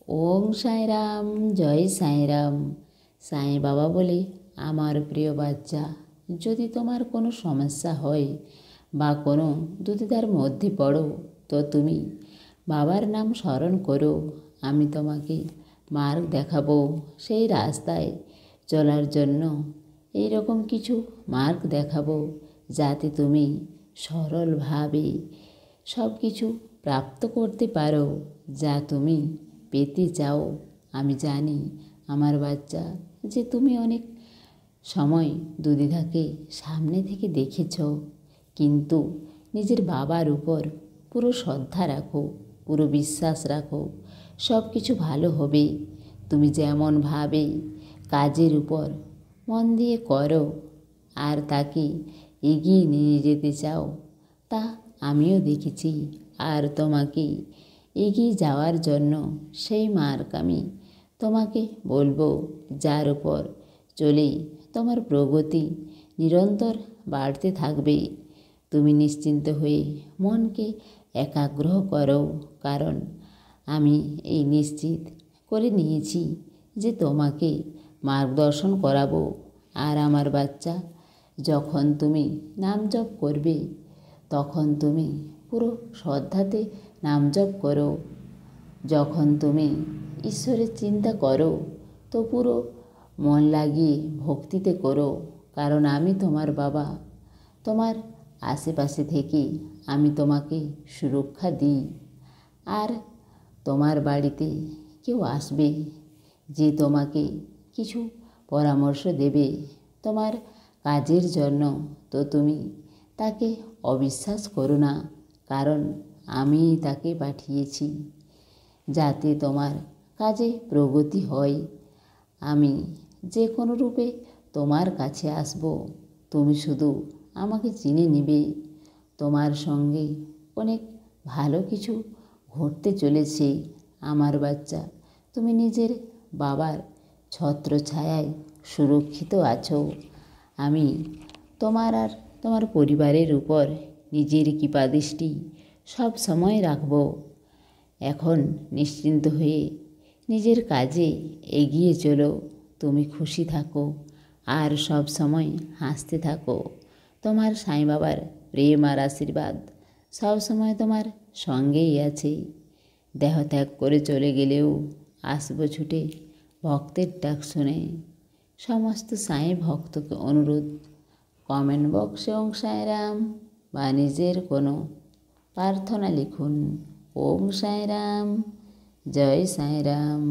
ওম সাঁইরাম, জয় সাঁইরাম। সাঁই বাবা বলে, আমার প্রিয় বাচ্চা, যদি তোমার কোনো সমস্যা হয় বা কোনো দুবিধার মধ্যে পড়ো, তো তুমি বাবার নাম স্মরণ করো। আমি তোমাকে মার্গ দেখাবো সেই রাস্তায় চলার জন্য। এই রকম কিছু মার্গ দেখাবো যাতে তুমি সরলভাবে সব কিছু প্রাপ্ত করতে পারো যা তুমি পেতে চাও। আমি জানি আমার বাচ্চা যে তুমি অনেক সময় দুবিধাকে সামনে থেকে দেখেছ, কিন্তু নিজের বাবার উপর পুরো শ্রদ্ধা রাখো, পুরো বিশ্বাস রাখো, সব কিছু ভালো হবে। তুমি যেমনভাবে কাজের উপর মন দিয়ে করো আর তাকে এগিয়ে নিয়ে যেতে চাও, তা আমিও দেখেছি। আর তোমাকে এগিয়ে যাওয়ার জন্য সেই মার্গ আমি তোমাকে বলবো, যার উপর চলে তোমার প্রগতি নিরন্তর বাড়তে থাকবে। তুমি নিশ্চিন্ত হয়ে মনকে একাগ্র করো, কারণ আমি এই নিশ্চিত করে নিয়েছি যে তোমাকে মার্গদর্শন করাবো। আর আমার বাচ্চা, যখন তুমি নাম জপ করবে, তখন তুমি পুরো শ্রদ্ধাতে নাম জপ করো। যখন তুমি ঈশ্বরের চিন্তা করো, তো পুরো মন লাগিয়ে ভক্তিতে করো, কারণ আমি তোমার বাবা। তোমার আশেপাশে থেকে আমি তোমাকে সুরক্ষা দিই। আর তোমার বাড়িতে কেউ আসবে যে তোমাকে কিছু পরামর্শ দেবে তোমার কাজের জন্য, তো তুমি তাকে অবিশ্বাস করো না, কারণ আমি তাকে পাঠিয়েছি যাতে তোমার কাজে প্রগতি হয়। আমি যে কোনো রূপে তোমার কাছে আসব, তুমি শুধু আমাকে চিনে নিবে। তোমার সঙ্গে অনেক ভালো কিছু ঘটতে চলেছে আমার বাচ্চা। তুমি নিজের বাবার ছত্রছায়ায় সুরক্ষিত আছো। আমি তোমার আর তোমার পরিবারের উপর নিজের কৃপাদৃষ্টি সব সময় রাখব। এখন নিশ্চিন্ত হয়ে নিজের কাজে এগিয়ে চলো। তুমি খুশি থাকো আর সব সময় হাসতে থাকো। তোমার সাঁই বাবার প্রেম আর আশীর্বাদ সব সময় তোমার সঙ্গেই আছে। দেহ ত্যাগ করে চলে গেলেও আসবো ছুটে ভক্তের ডাক শুনে। সমস্ত সাঁই ভক্তকে অনুরোধ, কমেন্ট বক্সে ওম সাঁইরাম বা নিজের কোনো প্রার্থনা লিখুন। ওম সাঁইরাম, জয় সাঁইরাম।